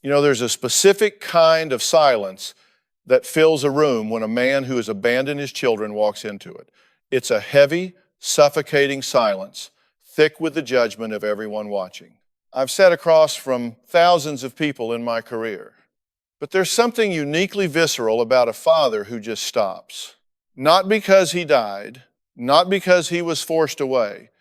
You know, there's a specific kind of silence that fills a room when a man who has abandoned his children walks into it. It's a heavy, suffocating silence, thick with the judgment of everyone watching. I've sat across from thousands of people in my career, but there's something uniquely visceral about a father who just stops. Not because he died, not because he was forced away,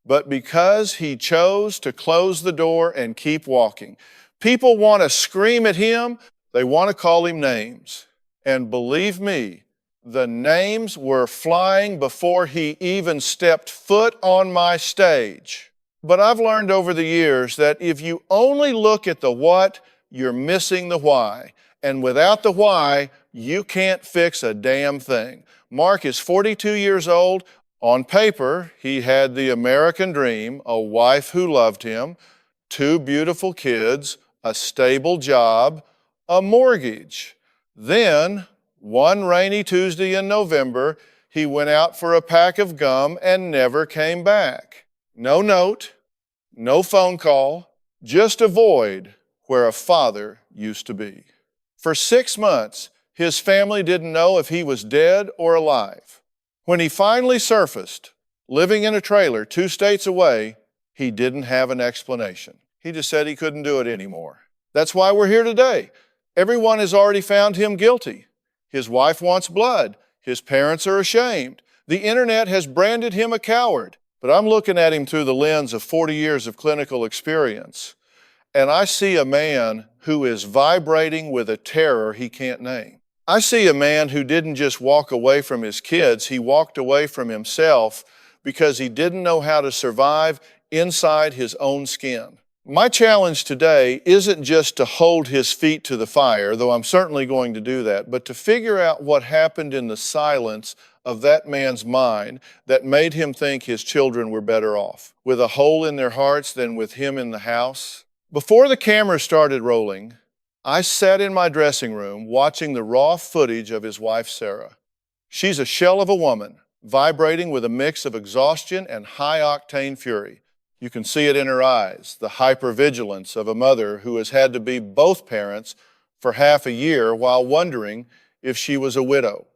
but because he chose to close the door and keep walking. People want to scream at him, they want to call him names. And believe me, the names were flying before he even stepped foot on my stage. But I've learned over the years that if you only look at the what, you're missing the why. And without the why, you can't fix a damn thing. Mark is 42 years old. On paper, he had the American dream, a wife who loved him, 2 beautiful kids, a stable job, a mortgage. Then, one rainy Tuesday in November, he went out for a pack of gum and never came back. No note, no phone call, just a void where a father used to be. For 6 months, his family didn't know if he was dead or alive. When he finally surfaced, living in a trailer 2 states away, he didn't have an explanation. He just said he couldn't do it anymore. That's why we're here today. Everyone has already found him guilty. His wife wants blood. His parents are ashamed. The internet has branded him a coward. But I'm looking at him through the lens of 40 years of clinical experience, and I see a man who is vibrating with a terror he can't name. I see a man who didn't just walk away from his kids, he walked away from himself because he didn't know how to survive inside his own skin. My challenge today isn't just to hold his feet to the fire, though I'm certainly going to do that, but to figure out what happened in the silence of that man's mind that made him think his children were better off, with a hole in their hearts than with him in the house. Before the camera started rolling, I sat in my dressing room watching the raw footage of his wife, Sarah. She's a shell of a woman, vibrating with a mix of exhaustion and high-octane fury. You can see it in her eyes, the hypervigilance of a mother who has had to be both parents for half a year while wondering if she was a widow.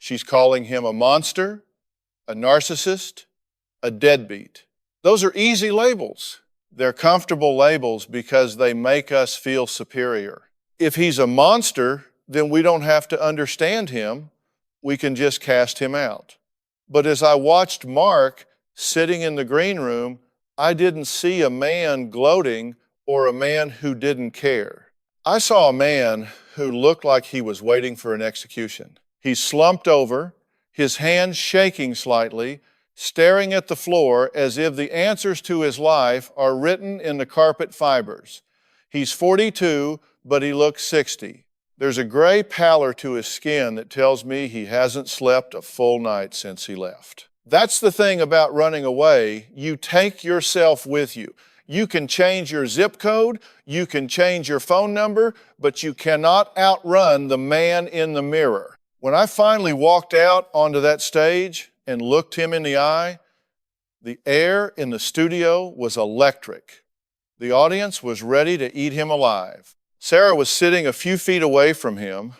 She's calling him a monster, a narcissist, a deadbeat. Those are easy labels. They're comfortable labels because they make us feel superior. If he's a monster, then we don't have to understand him. We can just cast him out. But as I watched Mark sitting in the green room, I didn't see a man gloating or a man who didn't care. I saw a man who looked like he was waiting for an execution. He's slumped over, his hands shaking slightly, staring at the floor as if the answers to his life are written in the carpet fibers. He's 42, but he looks 60. There's a gray pallor to his skin that tells me he hasn't slept a full night since he left. That's the thing about running away. You take yourself with you. You can change your zip code, you can change your phone number, but you cannot outrun the man in the mirror. When I finally walked out onto that stage and looked him in the eye, the air in the studio was electric. The audience was ready to eat him alive. Sarah was sitting a few feet away from him,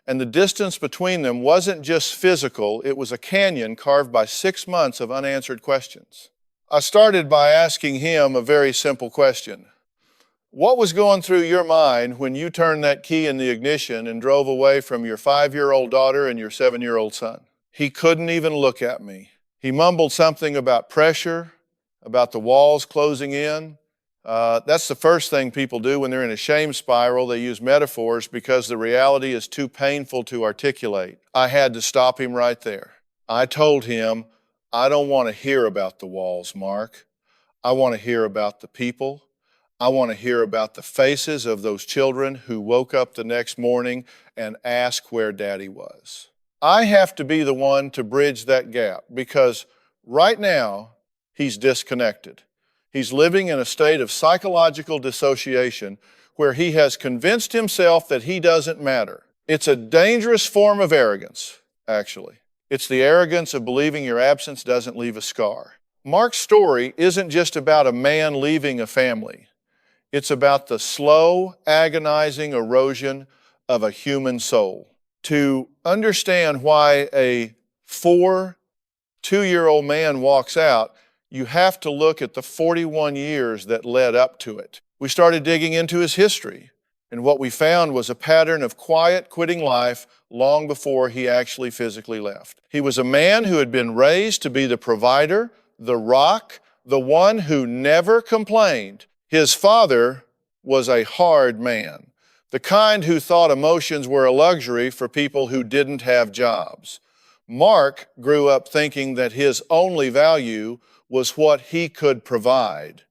and the distance between them wasn't just physical, it was a canyon carved by 6 months of unanswered questions. I started by asking him a very simple question. What was going through your mind when you turned that key in the ignition and drove away from your 5-year-old daughter and your 7-year-old son? He couldn't even look at me. He mumbled something about pressure, about the walls closing in. That's the first thing people do when they're in a shame spiral. They use metaphors because the reality is too painful to articulate. I had to stop him right there. I told him, I don't want to hear about the walls, Mark. I want to hear about the people. I want to hear about the faces of those children who woke up the next morning and asked where Daddy was. I have to be the one to bridge that gap because right now he's disconnected. He's living in a state of psychological dissociation where he has convinced himself that he doesn't matter. It's a dangerous form of arrogance, actually. It's the arrogance of believing your absence doesn't leave a scar. Mark's story isn't just about a man leaving a family. It's about the slow, agonizing erosion of a human soul. To understand why a 2-year-old man walks out, you have to look at the 41 years that led up to it. We started digging into his history, and what we found was a pattern of quiet quitting life long before he actually physically left. He was a man who had been raised to be the provider, the rock, the one who never complained. His father was a hard man, the kind who thought emotions were a luxury for people who didn't have jobs. Mark grew up thinking that his only value was what he could provide,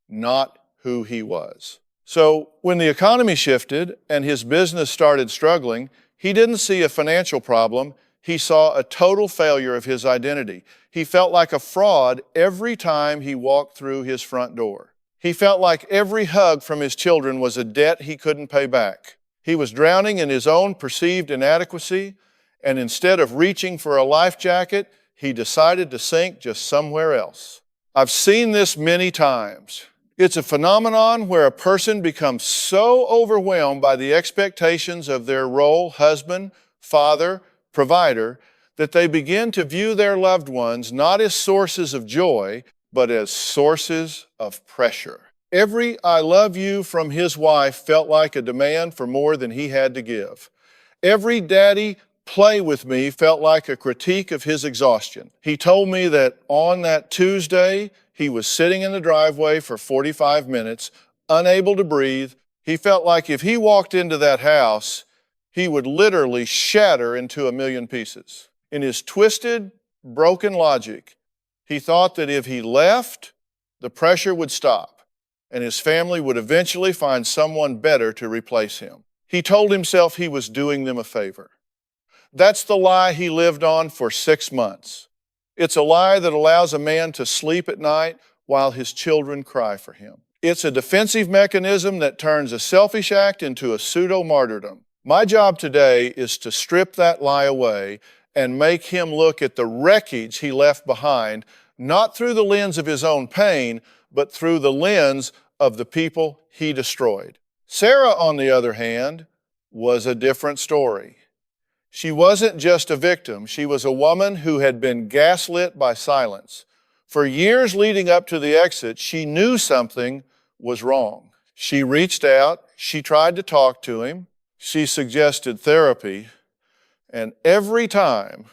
not who he was. So when the economy shifted and his business started struggling, he didn't see a financial problem. He saw a total failure of his identity. He felt like a fraud every time he walked through his front door. He felt like every hug from his children was a debt he couldn't pay back. He was drowning in his own perceived inadequacy, and instead of reaching for a life jacket, he decided to sink just somewhere else. I've seen this many times. It's a phenomenon where a person becomes so overwhelmed by the expectations of their role, husband, father, provider, that they begin to view their loved ones not as sources of joy, but as sources of pressure. Every "I love you" from his wife felt like a demand for more than he had to give. Every "Daddy, play with me" felt like a critique of his exhaustion. He told me that on that Tuesday, he was sitting in the driveway for 45 minutes, unable to breathe. He felt like if he walked into that house, he would literally shatter into a million pieces. In his twisted, broken logic, he thought that if he left, the pressure would stop, and his family would eventually find someone better to replace him. He told himself he was doing them a favor. That's the lie he lived on for 6 months. It's a lie that allows a man to sleep at night while his children cry for him. It's a defensive mechanism that turns a selfish act into a pseudo-martyrdom. My job today is to strip that lie away and make him look at the wreckage he left behind, not through the lens of his own pain, but through the lens of the people he destroyed. Sarah, on the other hand, was a different story. She wasn't just a victim. She was a woman who had been gaslit by silence. For years leading up to the exit, she knew something was wrong. She reached out. She tried to talk to him. She suggested therapy. And every time,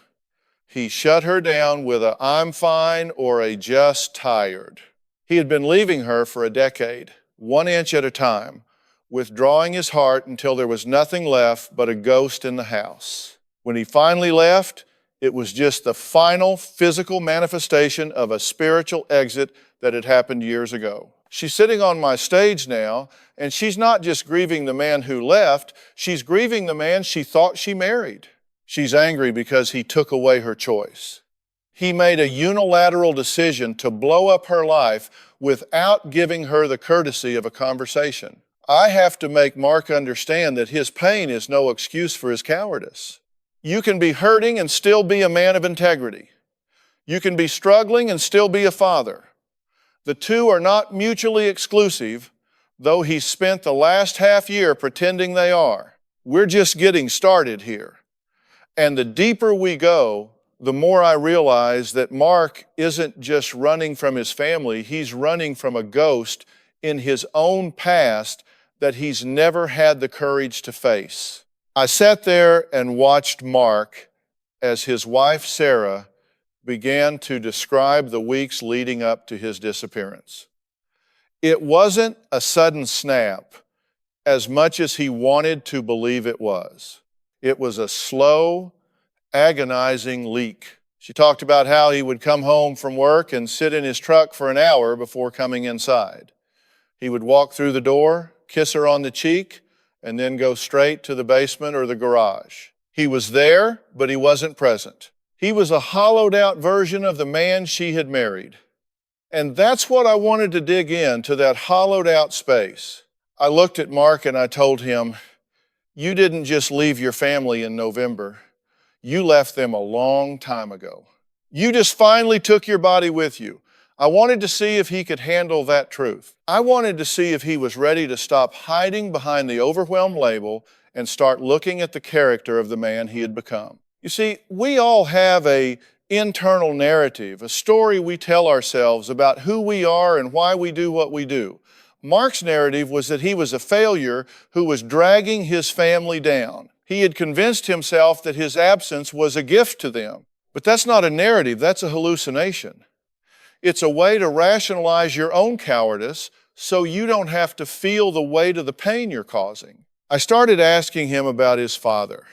he shut her down with a "I'm fine" or a "just tired." He had been leaving her for a decade, 1 inch at a time, withdrawing his heart until there was nothing left but a ghost in the house. When he finally left, it was just the final physical manifestation of a spiritual exit that had happened years ago. She's sitting on my stage now, and she's not just grieving the man who left, she's grieving the man she thought she married. She's angry because he took away her choice. He made a unilateral decision to blow up her life without giving her the courtesy of a conversation. I have to make Mark understand that his pain is no excuse for his cowardice. You can be hurting and still be a man of integrity. You can be struggling and still be a father. The two are not mutually exclusive, though he spent the last half year pretending they are. We're just getting started here. And the deeper we go, the more I realize that Mark isn't just running from his family, he's running from a ghost in his own past that he's never had the courage to face. I sat there and watched Mark as his wife Sarah began to describe the weeks leading up to his disappearance. It wasn't a sudden snap as much as he wanted to believe it was. It was a slow, agonizing leak. She talked about how he would come home from work and sit in his truck for an hour before coming inside. He would walk through the door, kiss her on the cheek, and then go straight to the basement or the garage. He was there, but he wasn't present. He was a hollowed out version of the man she had married. And that's what I wanted to dig into, that hollowed out space. I looked at Mark and I told him, "You didn't just leave your family in November. You left them a long time ago. You just finally took your body with you. I wanted to see if he could handle that truth. I wanted to see if he was ready to stop hiding behind the overwhelmed label and start looking at the character of the man he had become. You see, we all have an internal narrative, a story we tell ourselves about who we are and why we do what we do. Mark's narrative was that he was a failure who was dragging his family down. He had convinced himself that his absence was a gift to them. But that's not a narrative, that's a hallucination. It's a way to rationalize your own cowardice so you don't have to feel the weight of the pain you're causing. I started asking him about his father.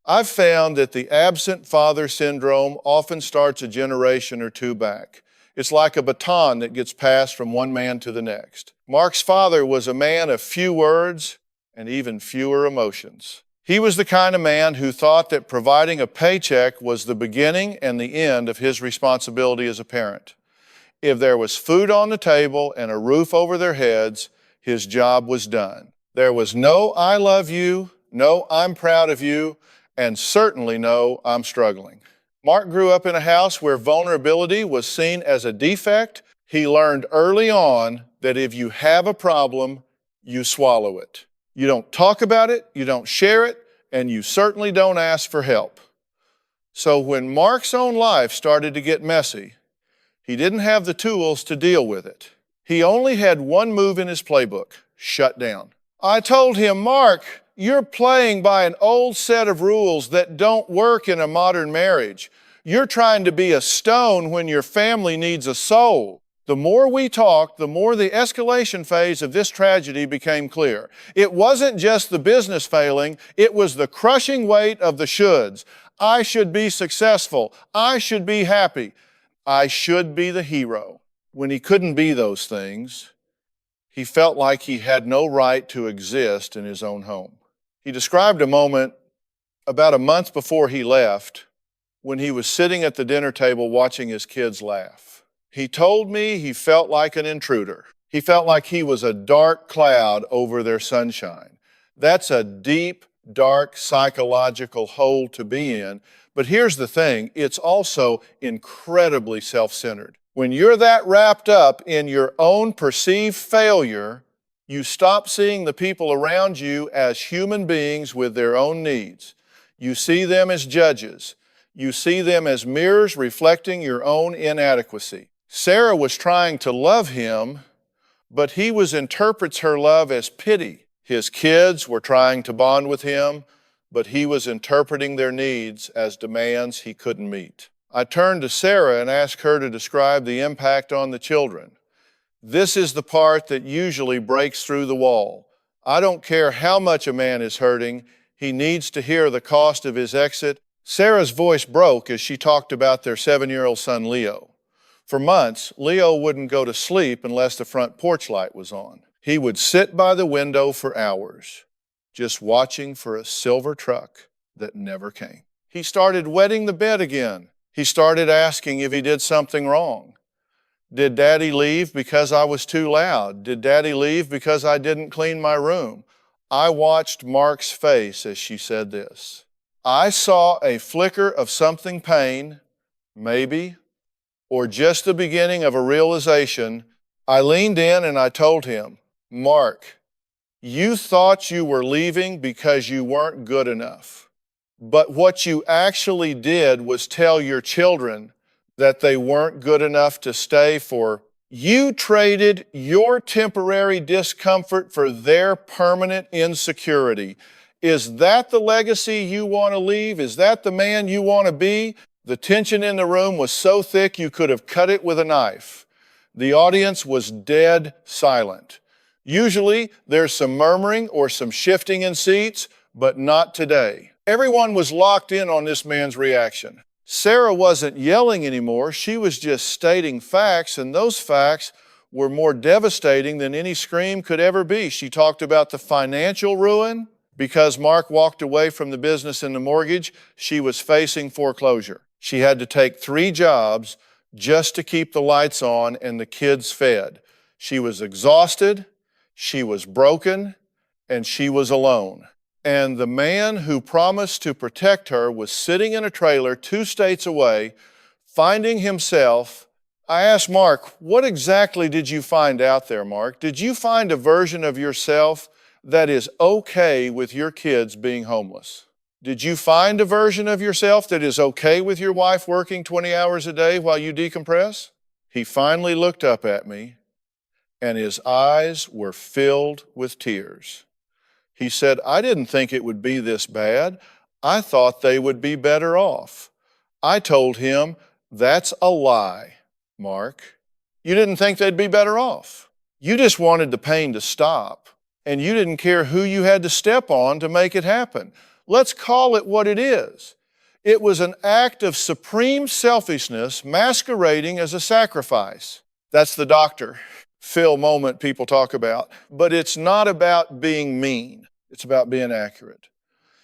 I've found that the absent father syndrome often starts a generation or two back. It's like a baton that gets passed from one man to the next. Mark's father was a man of few words and even fewer emotions. He was the kind of man who thought that providing a paycheck was the beginning and the end of his responsibility as a parent. If there was food on the table and a roof over their heads, his job was done. There was no "I love you," no "I'm proud of you," and certainly no "I'm struggling." Mark grew up in a house where vulnerability was seen as a defect. He learned early on that if you have a problem, you swallow it. You don't talk about it, you don't share it, and you certainly don't ask for help. So when Mark's own life started to get messy, he didn't have the tools to deal with it. He only had one move in his playbook: shut down. I told him, "Mark, you're playing by an old set of rules that don't work in a modern marriage. You're trying to be a stone when your family needs a soul." The more we talked, the more the escalation phase of this tragedy became clear. It wasn't just the business failing, it was the crushing weight of the shoulds. I should be successful. I should be happy. I should be the hero. When he couldn't be those things, he felt like he had no right to exist in his own home. He described a moment about a month before he left when he was sitting at the dinner table watching his kids laugh. He told me he felt like an intruder. He felt like he was a dark cloud over their sunshine. That's a deep, dark psychological hole to be in. But here's the thing, it's also incredibly self-centered. When you're that wrapped up in your own perceived failure, you stop seeing the people around you as human beings with their own needs. You see them as judges. You see them as mirrors reflecting your own inadequacy. Sarah was trying to love him, but he interprets her love as pity. His kids were trying to bond with him, but he was interpreting their needs as demands he couldn't meet. I turned to Sarah and asked her to describe the impact on the children. This is the part that usually breaks through the wall. I don't care how much a man is hurting, he needs to hear the cost of his exit. Sarah's voice broke as she talked about their 7-year-old son, Leo. For months, Leo wouldn't go to sleep unless the front porch light was on. He would sit by the window for hours, just watching for a silver truck that never came. He started wetting the bed again. He started asking if he did something wrong. Did Daddy leave because I was too loud? Did Daddy leave because I didn't clean my room? I watched Mark's face as she said this. I saw a flicker of something pain, maybe, or just the beginning of a realization. I leaned in and I told him, Mark, you thought you were leaving because you weren't good enough. But what you actually did was tell your children that they weren't good enough to stay for. You traded your temporary discomfort for their permanent insecurity. Is that the legacy you want to leave? Is that the man you want to be? The tension in the room was so thick you could have cut it with a knife. The audience was dead silent. Usually there's some murmuring or some shifting in seats, but not today. Everyone was locked in on this man's reaction. Sarah wasn't yelling anymore. She was just stating facts, and those facts were more devastating than any scream could ever be. She talked about the financial ruin. Because Mark walked away from the business and the mortgage, she was facing foreclosure. She had to take 3 jobs just to keep the lights on and the kids fed. She was exhausted, she was broken, and she was alone. And the man who promised to protect her was sitting in a trailer 2 states away, finding himself I asked Mark, what exactly did you find out there, Mark? Did you find a version of yourself that is okay with your kids being homeless? Did you find a version of yourself that is okay with your wife working 20 hours a day while you decompress? He finally looked up at me, and his eyes were filled with tears. He said, I didn't think it would be this bad. I thought they would be better off. I told him, that's a lie, Mark. You didn't think they'd be better off. You just wanted the pain to stop, and you didn't care who you had to step on to make it happen. Let's call it what it is. It was an act of supreme selfishness masquerading as a sacrifice. That's the Dr. Phil moment people talk about. But it's not about being mean. It's about being accurate.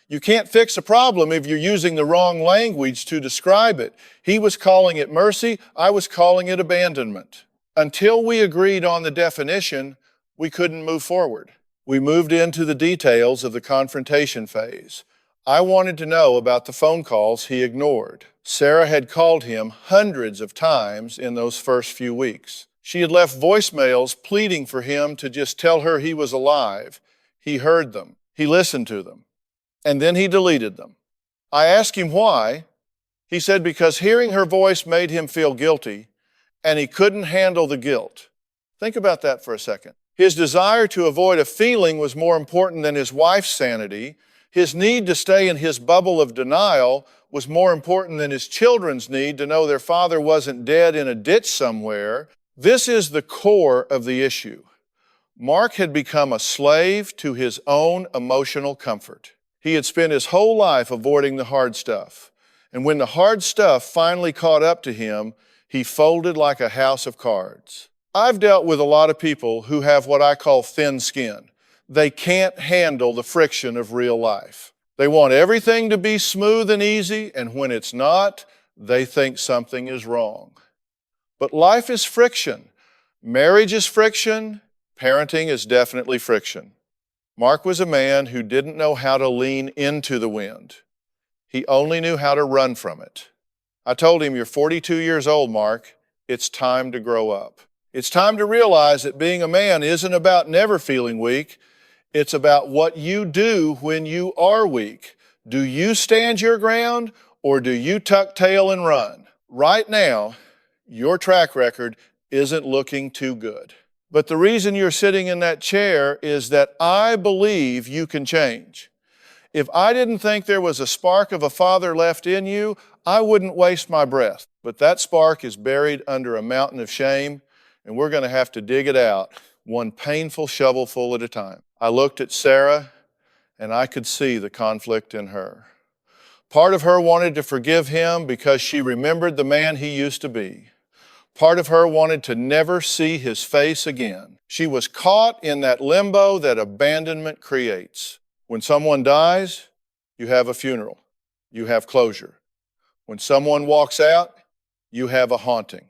You can't fix a problem if you're using the wrong language to describe it. He was calling it mercy. I was calling it abandonment. Until we agreed on the definition, we couldn't move forward. We moved into the details of the confrontation phase. I wanted to know about the phone calls he ignored. Sarah had called him hundreds of times in those first few weeks. She had left voicemails pleading for him to just tell her he was alive. He heard them. He listened to them. And then he deleted them. I asked him why. He said because hearing her voice made him feel guilty, and he couldn't handle the guilt. Think about that for a second. His desire to avoid a feeling was more important than his wife's sanity. His need to stay in his bubble of denial was more important than his children's need to know their father wasn't dead in a ditch somewhere. This is the core of the issue. Mark had become a slave to his own emotional comfort. He had spent his whole life avoiding the hard stuff. And when the hard stuff finally caught up to him, he folded like a house of cards. I've dealt with a lot of people who have what I call thin skin. They can't handle the friction of real life. They want everything to be smooth and easy, and when it's not, they think something is wrong. But life is friction. Marriage is friction. Parenting is definitely friction. Mark was a man who didn't know how to lean into the wind. He only knew how to run from it. I told him, you're 42 years old, Mark. It's time to grow up. It's time to realize that being a man isn't about never feeling weak. It's about what you do when you are weak. Do you stand your ground or do you tuck tail and run? Right now, your track record isn't looking too good. But the reason you're sitting in that chair is that I believe you can change. If I didn't think there was a spark of a father left in you, I wouldn't waste my breath. But that spark is buried under a mountain of shame, and we're going to have to dig it out, one painful shovelful at a time. I looked at Sarah, and I could see the conflict in her. Part of her wanted to forgive him because she remembered the man he used to be. Part of her wanted to never see his face again. She was caught in that limbo that abandonment creates. When someone dies, you have a funeral. You have closure. When someone walks out, you have a haunting.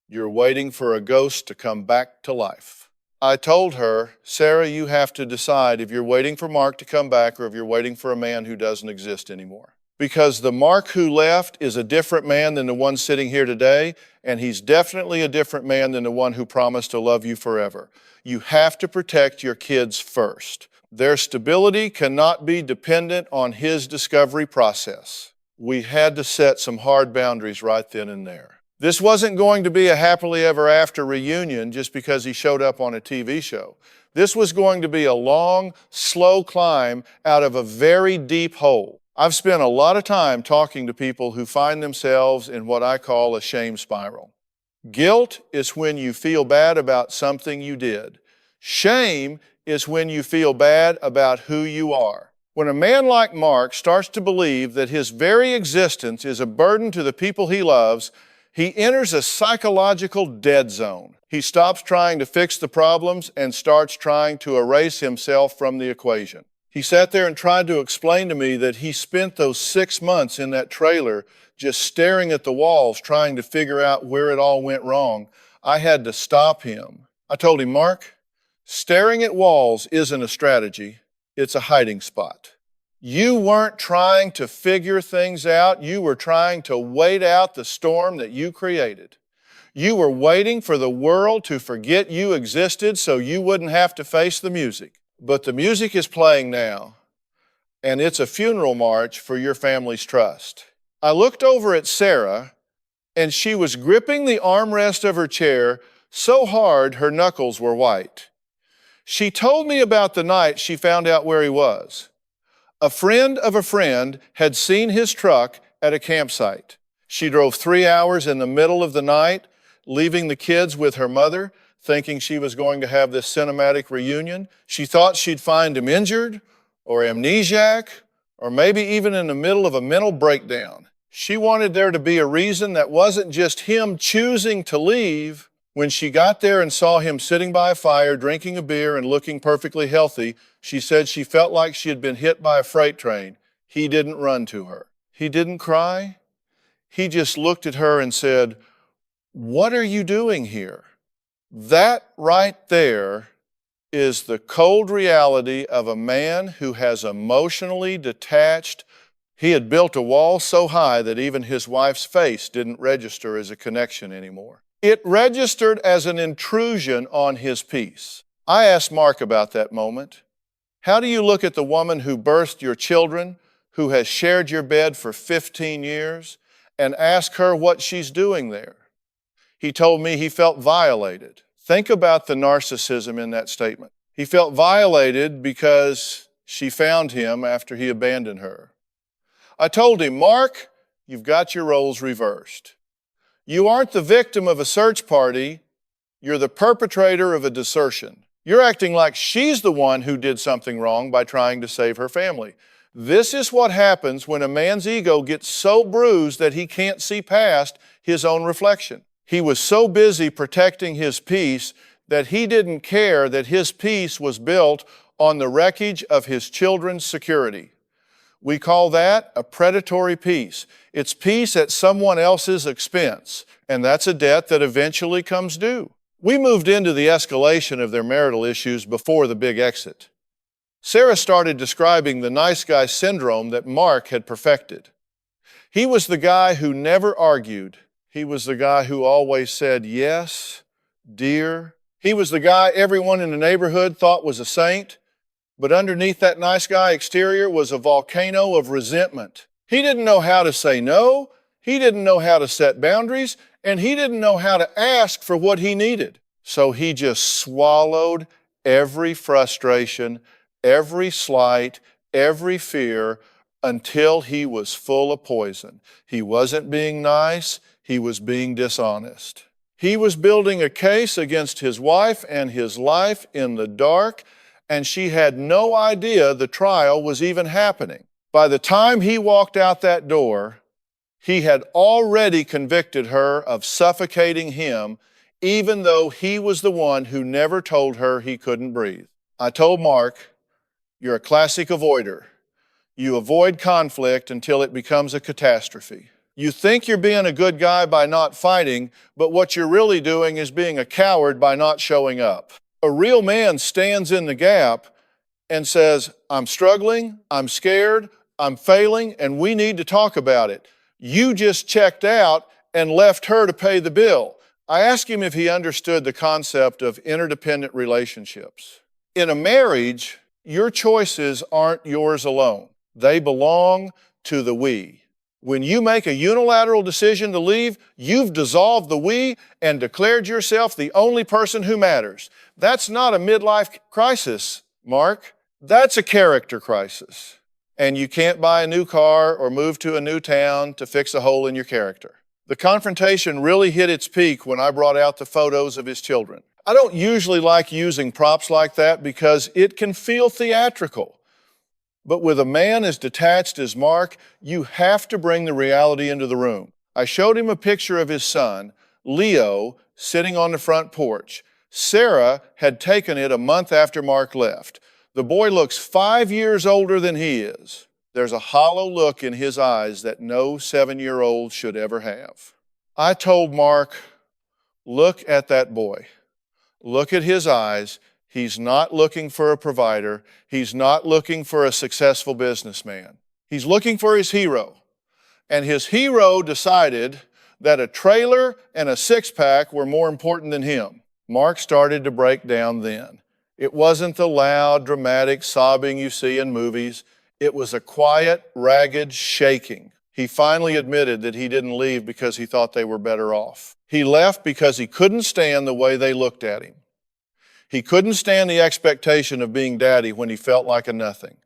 You're waiting for a ghost to come back to life. I told her, Sarah, you have to decide if you're waiting for Mark to come back or if you're waiting for a man who doesn't exist anymore. Because the Mark who left is a different man than the one sitting here today, and he's definitely a different man than the one who promised to love you forever. You have to protect your kids first. Their stability cannot be dependent on his discovery process. We had to set some hard boundaries right then and there. This wasn't going to be a happily ever after reunion just because he showed up on a TV show. This was going to be a long, slow climb out of a very deep hole. I've spent a lot of time talking to people who find themselves in what I call a shame spiral. Guilt is when you feel bad about something you did. Shame is when you feel bad about who you are. When a man like Mark starts to believe that his very existence is a burden to the people he loves, he enters a psychological dead zone. He stops trying to fix the problems and starts trying to erase himself from the equation. He sat there and tried to explain to me that he spent those 6 months in that trailer just staring at the walls, trying to figure out where it all went wrong. I had to stop him. I told him, Mark, staring at walls isn't a strategy, it's a hiding spot. You weren't trying to figure things out, you were trying to wait out the storm that you created. You were waiting for the world to forget you existed so you wouldn't have to face the music. But the music is playing now, and it's a funeral march for your family's trust. I looked over at Sarah, and she was gripping the armrest of her chair so hard her knuckles were white. She told me about the night she found out where he was. A friend of a friend had seen his truck at a campsite. She drove 3 hours in the middle of the night, leaving the kids with her mother, thinking she was going to have this cinematic reunion. She thought she'd find him injured or amnesiac or maybe even in the middle of a mental breakdown. She wanted there to be a reason that wasn't just him choosing to leave. When she got there and saw him sitting by a fire, drinking a beer and looking perfectly healthy, she said she felt like she had been hit by a freight train. He didn't run to her. He didn't cry. He just looked at her and said, "What are you doing here?" That right there is the cold reality of a man who has emotionally detached. He had built a wall so high that even his wife's face didn't register as a connection anymore. It registered as an intrusion on his peace. I asked Mark about that moment. How do you look at the woman who birthed your children, who has shared your bed for 15 years, and ask her what she's doing there? He told me he felt violated. Think about the narcissism in that statement. He felt violated because she found him after he abandoned her. I told him, "Mark, you've got your roles reversed. You aren't the victim of a search party, you're the perpetrator of a desertion. You're acting like she's the one who did something wrong by trying to save her family. This is what happens when a man's ego gets so bruised that he can't see past his own reflection." He was so busy protecting his peace that he didn't care that his peace was built on the wreckage of his children's security. We call that a predatory peace. It's peace at someone else's expense, and that's a debt that eventually comes due. We moved into the escalation of their marital issues before the big exit. Sarah started describing the nice guy syndrome that Mark had perfected. He was the guy who never argued. He was the guy who always said, "Yes, dear." He was the guy everyone in the neighborhood thought was a saint. But underneath that nice guy exterior was a volcano of resentment. He didn't know how to say no, he didn't know how to set boundaries, and he didn't know how to ask for what he needed. So he just swallowed every frustration, every slight, every fear until he was full of poison. He wasn't being nice, he was being dishonest. He was building a case against his wife and his life in the dark, and she had no idea the trial was even happening. By the time he walked out that door, he had already convicted her of suffocating him, even though he was the one who never told her he couldn't breathe. I told Mark, "You're a classic avoider. You avoid conflict until it becomes a catastrophe. You think you're being a good guy by not fighting, but what you're really doing is being a coward by not showing up." A real man stands in the gap and says, "I'm struggling, I'm scared, I'm failing, and we need to talk about it. You just checked out and left her to pay the bill." I asked him if he understood the concept of interdependent relationships. In a marriage, your choices aren't yours alone. They belong to the we. When you make a unilateral decision to leave, you've dissolved the we and declared yourself the only person who matters. That's not a midlife crisis, Mark. That's a character crisis. And you can't buy a new car or move to a new town to fix a hole in your character. The confrontation really hit its peak when I brought out the photos of his children. I don't usually like using props like that because it can feel theatrical. But with a man as detached as Mark, you have to bring the reality into the room. I showed him a picture of his son, Leo, sitting on the front porch. Sarah had taken it a month after Mark left. The boy looks 5 years older than he is. There's a hollow look in his eyes that no 7-year-old should ever have. I told Mark, "Look at that boy. Look at his eyes. He's not looking for a provider. He's not looking for a successful businessman. He's looking for his hero. And his hero decided that a trailer and a six-pack were more important than him. Mark started to break down then. It wasn't the loud, dramatic sobbing you see in movies. It was a quiet, ragged shaking. He finally admitted that he didn't leave because he thought they were better off. He left because he couldn't stand the way they looked at him. He couldn't stand the expectation of being daddy when he felt like a nothing.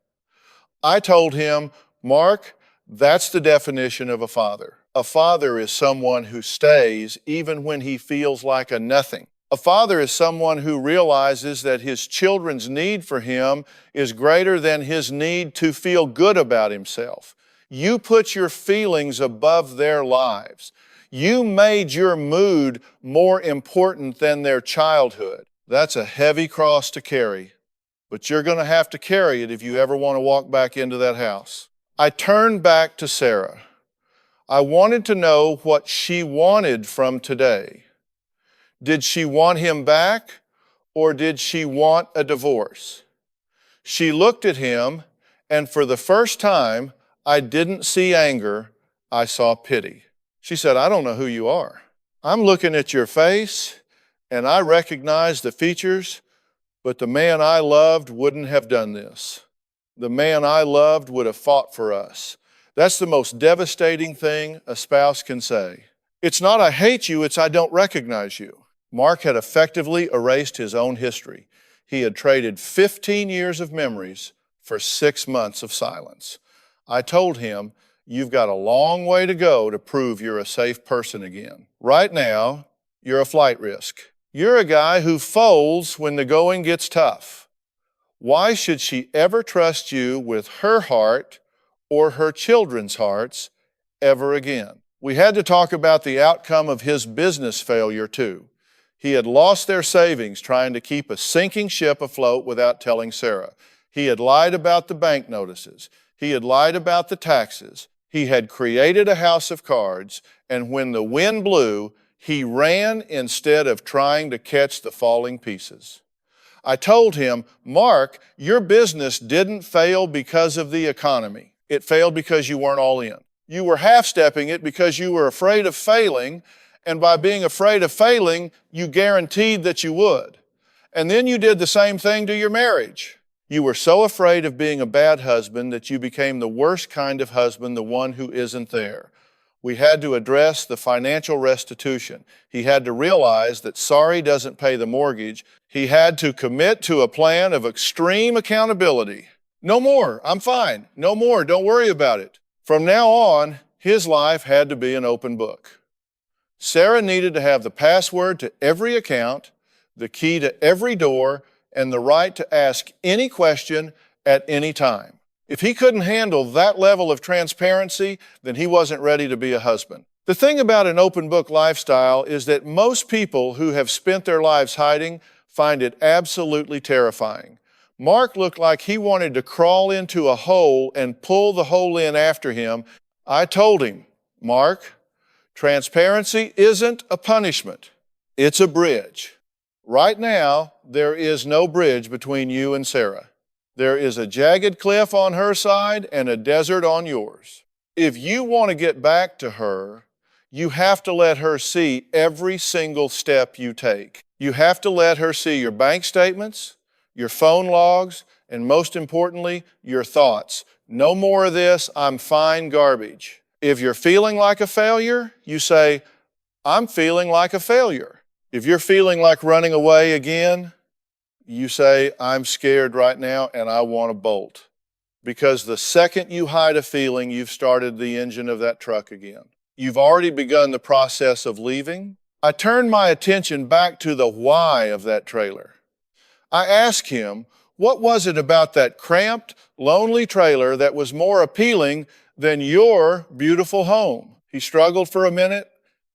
I told him, Mark, that's the definition of a father. A father is someone who stays even when he feels like a nothing. A father is someone who realizes that his children's need for him is greater than his need to feel good about himself. You put your feelings above their lives. You made your mood more important than their childhood. That's a heavy cross to carry, but you're going to have to carry it if you ever want to walk back into that house. I turned back to Sarah. I wanted to know what she wanted from today. Did she want him back, or did she want a divorce? She looked at him, and for the first time, I didn't see anger, I saw pity. She said, I don't know who you are. I'm looking at your face, and I recognize the features, but the man I loved wouldn't have done this. The man I loved would have fought for us. That's the most devastating thing a spouse can say. It's not I hate you, it's I don't recognize you. Mark had effectively erased his own history. He had traded 15 years of memories for 6 months of silence. I told him, you've got a long way to go to prove you're a safe person again. Right now, you're a flight risk. You're a guy who folds when the going gets tough. Why should she ever trust you with her heart or her children's hearts ever again? We had to talk about the outcome of his business failure too. He had lost their savings trying to keep a sinking ship afloat without telling Sarah. He had lied about the bank notices. He had lied about the taxes. He had created a house of cards, and when the wind blew, he ran instead of trying to catch the falling pieces. I told him, Mark, your business didn't fail because of the economy. It failed because you weren't all in. You were half-stepping it because you were afraid of failing, and by being afraid of failing, you guaranteed that you would. And then you did the same thing to your marriage. You were so afraid of being a bad husband that you became the worst kind of husband, the one who isn't there. We had to address the financial restitution. He had to realize that sorry doesn't pay the mortgage. He had to commit to a plan of extreme accountability. No more, I'm fine. No more, don't worry about it. From now on, his life had to be an open book. Sarah needed to have the password to every account, the key to every door, and the right to ask any question at any time. If he couldn't handle that level of transparency, then he wasn't ready to be a husband. The thing about an open book lifestyle is that most people who have spent their lives hiding find it absolutely terrifying. Mark looked like he wanted to crawl into a hole and pull the hole in after him. I told him, Mark, transparency isn't a punishment, it's a bridge. Right now, there is no bridge between you and Sarah. There is a jagged cliff on her side and a desert on yours. If you want to get back to her, you have to let her see every single step you take. You have to let her see your bank statements, your phone logs, and most importantly, your thoughts. No more of this, I'm fine garbage. If you're feeling like a failure, you say, I'm feeling like a failure. If you're feeling like running away again, you say, I'm scared right now and I want to bolt. Because the second you hide a feeling, you've started the engine of that truck again. You've already begun the process of leaving. I turned my attention back to the why of that trailer. I asked him, what was it about that cramped, lonely trailer that was more appealing than your beautiful home? He struggled for a minute.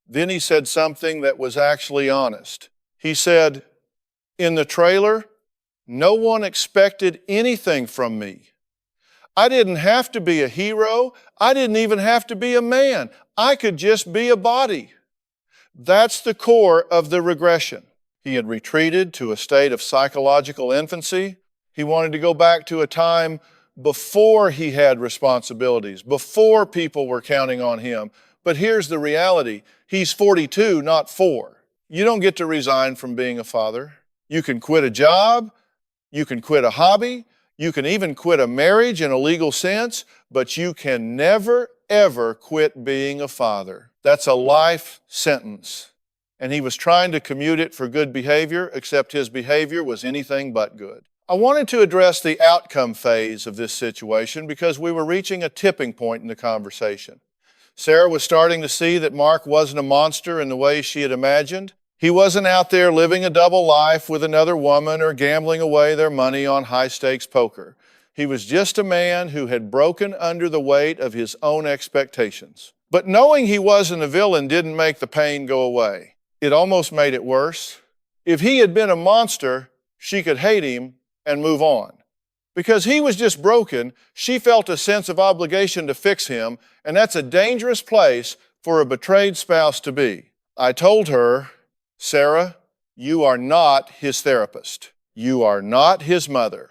Then he said something that was actually honest. He said, in the trailer, no one expected anything from me. I didn't have to be a hero. I didn't even have to be a man. I could just be a body. That's the core of the regression. He had retreated to a state of psychological infancy. He wanted to go back to a time before he had responsibilities, before people were counting on him, But here's the reality. He's 42, not 4. You don't get to resign from being a father. You can quit a job. You can quit a hobby. You can even quit a marriage in a legal sense, but you can never, ever quit being a father. That's a life sentence. And he was trying to commute it for good behavior, except his behavior was anything but good. I wanted to address the outcome phase of this situation because we were reaching a tipping point in the conversation. Sarah was starting to see that Mark wasn't a monster in the way she had imagined. He wasn't out there living a double life with another woman or gambling away their money on high-stakes poker. He was just a man who had broken under the weight of his own expectations. But knowing he wasn't a villain didn't make the pain go away. It almost made it worse. If he had been a monster, she could hate him and move on. Because he was just broken, she felt a sense of obligation to fix him, and that's a dangerous place for a betrayed spouse to be. I told her, Sarah, you are not his therapist. You are not his mother.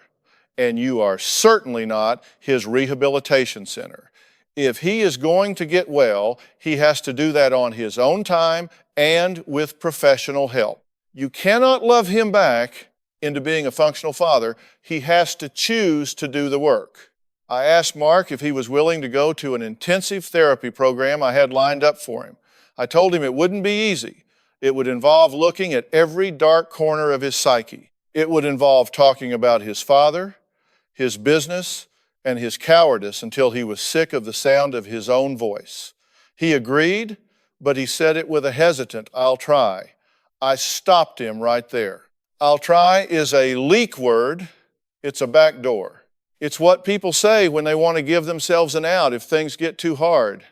And you are certainly not his rehabilitation center. If he is going to get well, he has to do that on his own time and with professional help. You cannot love him back into being a functional father. He has to choose to do the work. I asked Mark if he was willing to go to an intensive therapy program I had lined up for him. I told him it wouldn't be easy. It would involve looking at every dark corner of his psyche. It would involve talking about his father, his business, and his cowardice until he was sick of the sound of his own voice. He agreed, but he said it with a hesitant, I'll try. I stopped him right there. I'll try is a leak word. It's a back door. It's what people say when they want to give themselves an out if things get too hard.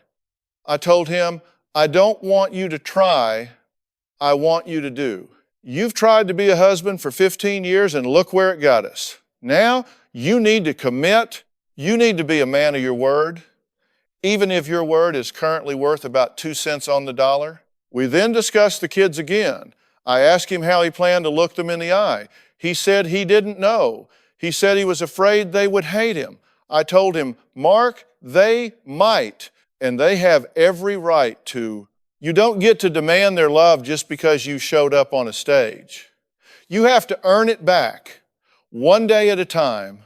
I told him, I don't want you to try, I want you to do. You've tried to be a husband for 15 years and look where it got us. Now you need to commit. You need to be a man of your word, even if your word is currently worth about 2 cents on the dollar. We then discussed the kids again. I asked him how he planned to look them in the eye. He said he didn't know. He said he was afraid they would hate him. I told him, Mark, they might, and they have every right to. You don't get to demand their love just because you showed up on a stage. You have to earn it back, one day at a time,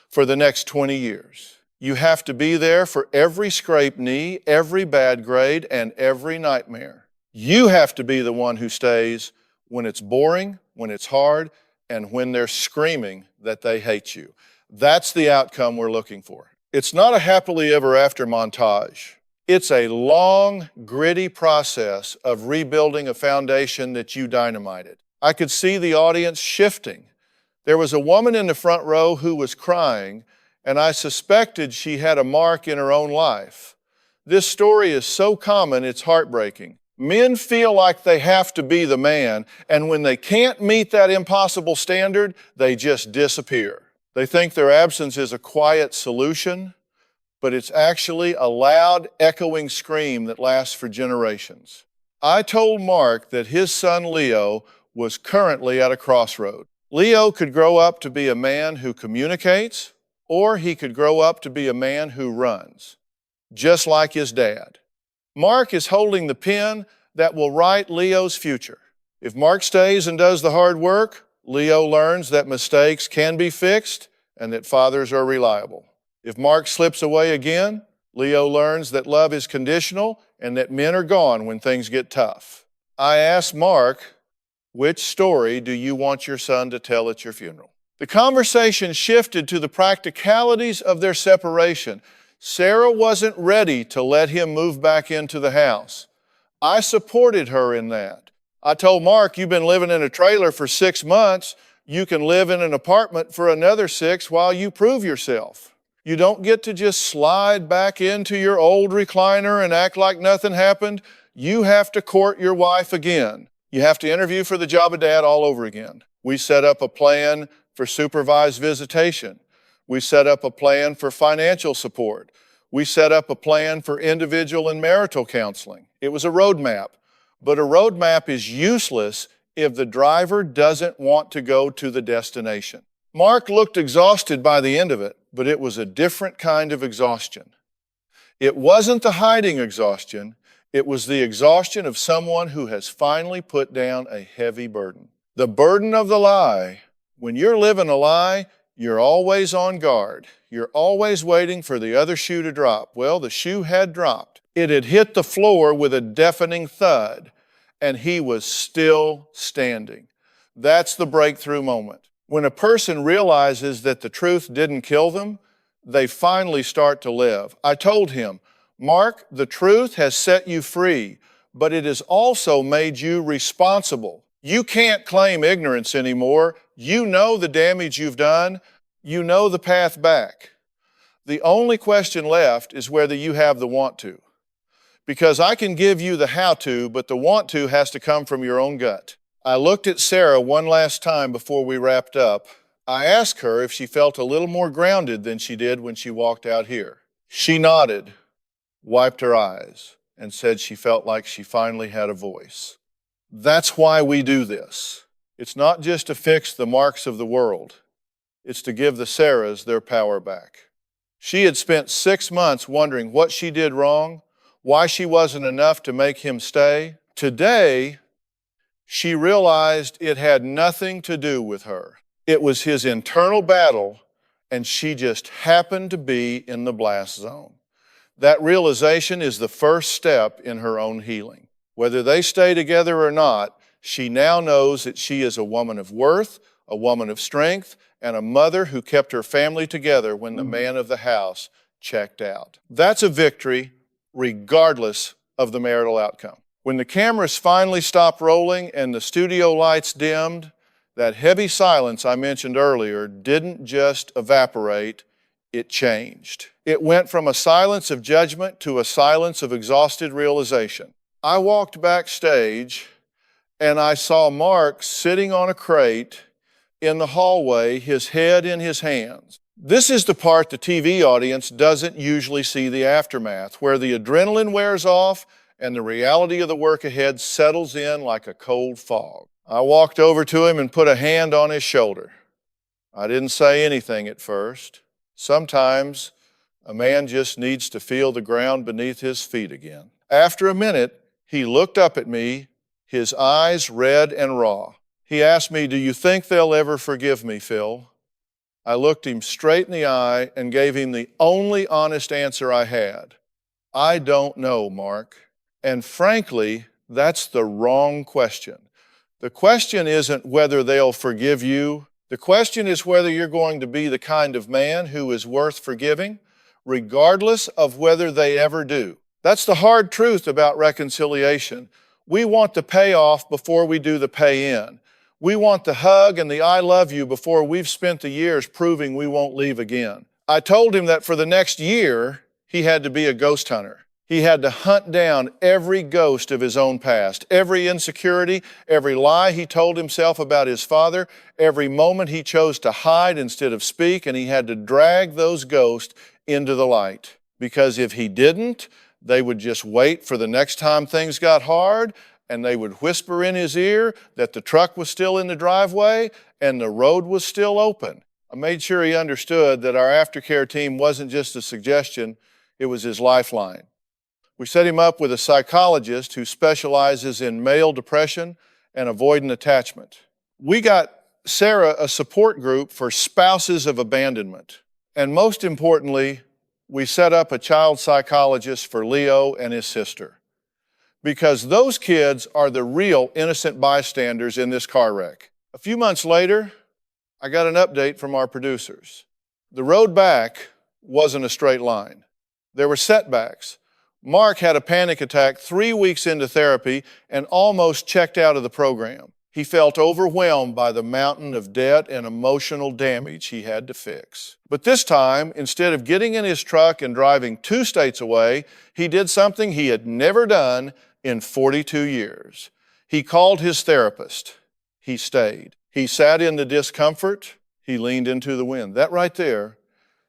for the next 20 years. You have to be there for every scraped knee, every bad grade, and every nightmare. You have to be the one who stays when it's boring, when it's hard, and when they're screaming that they hate you. That's the outcome we're looking for. It's not a happily ever after montage. It's a long, gritty process of rebuilding a foundation that you dynamited. I could see the audience shifting. There was a woman in the front row who was crying, and I suspected she had a mark in her own life. This story is so common, it's heartbreaking. Men feel like they have to be the man, and when they can't meet that impossible standard, they just disappear. They think their absence is a quiet solution, but it's actually a loud, echoing scream that lasts for generations. I told Mark that his son Leo was currently at a crossroad. Leo could grow up to be a man who communicates, or he could grow up to be a man who runs, just like his dad. Mark is holding the pen that will write Leo's future. If Mark stays and does the hard work, Leo learns that mistakes can be fixed and that fathers are reliable. If Mark slips away again, Leo learns that love is conditional and that men are gone when things get tough. I asked Mark, which story do you want your son to tell at your funeral? The conversation shifted to the practicalities of their separation. Sarah wasn't ready to let him move back into the house. I supported her in that. I told Mark, you've been living in a trailer for 6 months. You can live in an apartment for another 6 while you prove yourself. You don't get to just slide back into your old recliner and act like nothing happened. You have to court your wife again. You have to interview for the job of dad all over again. We set up a plan for supervised visitation. We set up a plan for financial support. We set up a plan for individual and marital counseling. It was a roadmap, but a roadmap is useless if the driver doesn't want to go to the destination. Mark looked exhausted by the end of it, but it was a different kind of exhaustion. It wasn't the hiding exhaustion. It was the exhaustion of someone who has finally put down a heavy burden. The burden of the lie. When you're living a lie, you're always on guard. You're always waiting for the other shoe to drop. Well, the shoe had dropped. It had hit the floor with a deafening thud, and he was still standing. That's the breakthrough moment. When a person realizes that the truth didn't kill them, they finally start to live. I told him, Mark, the truth has set you free, but it has also made you responsible. You can't claim ignorance anymore. You know the damage you've done. You know the path back. The only question left is whether you have the want to. Because I can give you the how to, but the want to has to come from your own gut. I looked at Sarah one last time before we wrapped up. I asked her if she felt a little more grounded than she did when she walked out here. She nodded, wiped her eyes, and said she felt like she finally had a voice. That's why we do this. It's not just to fix the Marks of the world. It's to give the Sarahs their power back. She had spent 6 months wondering what she did wrong, why she wasn't enough to make him stay. Today, she realized it had nothing to do with her. It was his internal battle, and she just happened to be in the blast zone. That realization is the first step in her own healing. Whether they stay together or not, she now knows that she is a woman of worth, a woman of strength, and a mother who kept her family together when the man of the house checked out. That's a victory, regardless of the marital outcome. When the cameras finally stopped rolling and the studio lights dimmed, that heavy silence I mentioned earlier didn't just evaporate, it changed. It went from a silence of judgment to a silence of exhausted realization. I walked backstage and I saw Mark sitting on a crate in the hallway, his head in his hands. This is the part the TV audience doesn't usually see the aftermath, where the adrenaline wears off and the reality of the work ahead settles in like a cold fog. I walked over to him and put a hand on his shoulder. I didn't say anything at first. Sometimes a man just needs to feel the ground beneath his feet again. After a minute, he looked up at me, his eyes red and raw. He asked me, "Do you think they'll ever forgive me, Phil?" I looked him straight in the eye and gave him the only honest answer I had. I don't know, Mark. And frankly, that's the wrong question. The question isn't whether they'll forgive you. The question is whether you're going to be the kind of man who is worth forgiving, regardless of whether they ever do. That's the hard truth about reconciliation. We want the payoff before we do the pay in. We want the hug and the I love you before we've spent the years proving we won't leave again. I told him that for the next year, he had to be a ghost hunter. He had to hunt down every ghost of his own past, every insecurity, every lie he told himself about his father, every moment he chose to hide instead of speak, and he had to drag those ghosts into the light. Because if he didn't, they would just wait for the next time things got hard, and they would whisper in his ear that the truck was still in the driveway and the road was still open. I made sure he understood that our aftercare team wasn't just a suggestion, it was his lifeline. We set him up with a psychologist who specializes in male depression and avoidant attachment. We got Sarah a support group for spouses of abandonment. And most importantly, we set up a child psychologist for Leo and his sister. Because those kids are the real innocent bystanders in this car wreck. A few months later, I got an update from our producers. The road back wasn't a straight line. There were setbacks. Mark had a panic attack 3 weeks into therapy and almost checked out of the program. He felt overwhelmed by the mountain of debt and emotional damage he had to fix. But this time, instead of getting in his truck and driving 2 states away, he did something he had never done in 42 years. He called his therapist. He stayed. He sat in the discomfort. He leaned into the wind. That right there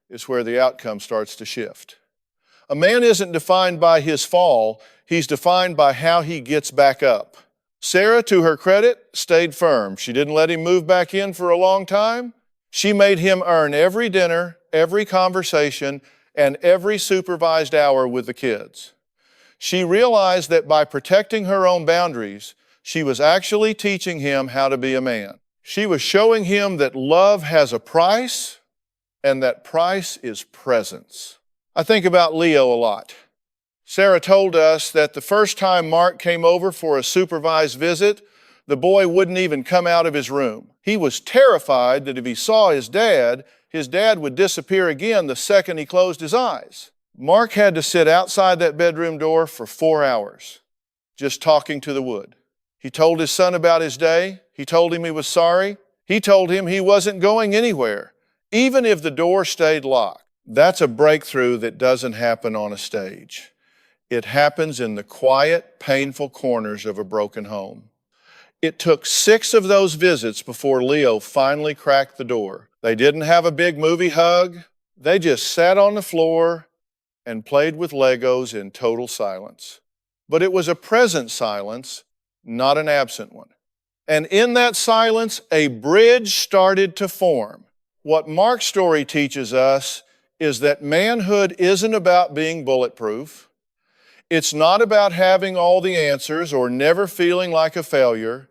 is where the outcome starts to shift. A man isn't defined by his fall. He's defined by how he gets back up. Sarah, to her credit, stayed firm. She didn't let him move back in for a long time. She made him earn every dinner, every conversation, and every supervised hour with the kids. She realized that by protecting her own boundaries, she was actually teaching him how to be a man. She was showing him that love has a price, and that price is presence. I think about Leo a lot. Sarah told us that the first time Mark came over for a supervised visit, the boy wouldn't even come out of his room. He was terrified that if he saw his dad would disappear again the second he closed his eyes. Mark had to sit outside that bedroom door for 4 hours, just talking to the wood. He told his son about his day. He told him he was sorry. He told him he wasn't going anywhere, even if the door stayed locked. That's a breakthrough that doesn't happen on a stage. It happens in the quiet, painful corners of a broken home. It took 6 of those visits before Leo finally cracked the door. They didn't have a big movie hug. They just sat on the floor and played with Legos in total silence. But it was a present silence, not an absent one. And in that silence, a bridge started to form. What Mark's story teaches us is that manhood isn't about being bulletproof. It's not about having all the answers or never feeling like a failure.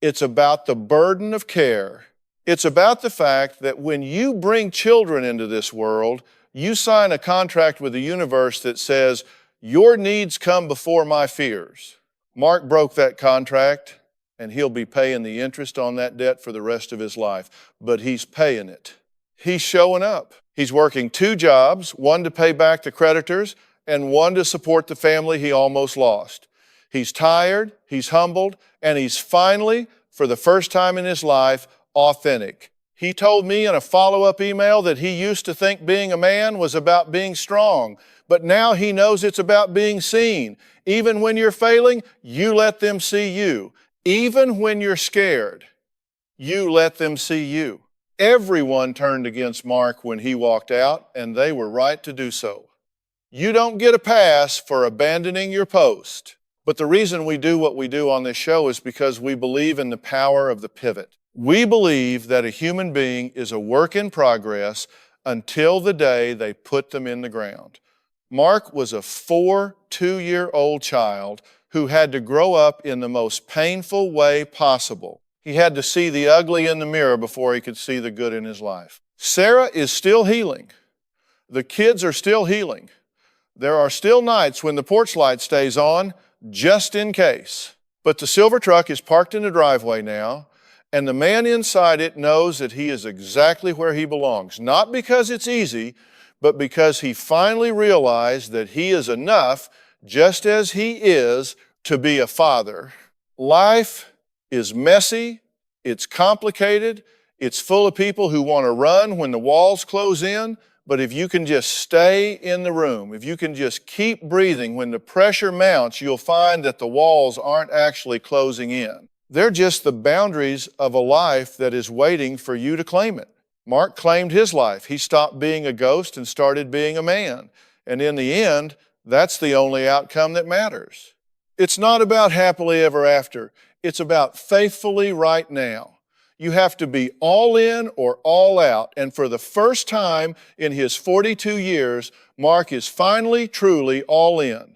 It's about the burden of care. It's about the fact that when you bring children into this world, you sign a contract with the universe that says, your needs come before my fears. Mark broke that contract, and he'll be paying the interest on that debt for the rest of his life. But he's paying it. He's showing up. He's working 2 jobs, one to pay back the creditors and one to support the family he almost lost. He's tired, he's humbled, and he's finally, for the first time in his life, authentic. He told me in a follow-up email that he used to think being a man was about being strong, but now he knows it's about being seen. Even when you're failing, you let them see you. Even when you're scared, you let them see you. Everyone turned against Mark when he walked out, and they were right to do so. You don't get a pass for abandoning your post. But the reason we do what we do on this show is because we believe in the power of the pivot. We believe that a human being is a work in progress until the day they put them in the ground. Mark was a 2-year-old child who had to grow up in the most painful way possible. He had to see the ugly in the mirror before he could see the good in his life. Sarah is still healing. The kids are still healing. There are still nights when the porch light stays on, just in case. But the silver truck is parked in the driveway now, and the man inside it knows that he is exactly where he belongs. Not because it's easy, but because he finally realized that he is enough, just as he is, to be a father. Life is messy, it's complicated, it's full of people who want to run when the walls close in, but if you can just stay in the room, if you can just keep breathing, when the pressure mounts, you'll find that the walls aren't actually closing in. They're just the boundaries of a life that is waiting for you to claim it. Mark claimed his life. He stopped being a ghost and started being a man. And in the end, that's the only outcome that matters. It's not about happily ever after. It's about faithfully right now. You have to be all in or all out. And for the first time in his 42 years, Mark is finally, truly all in.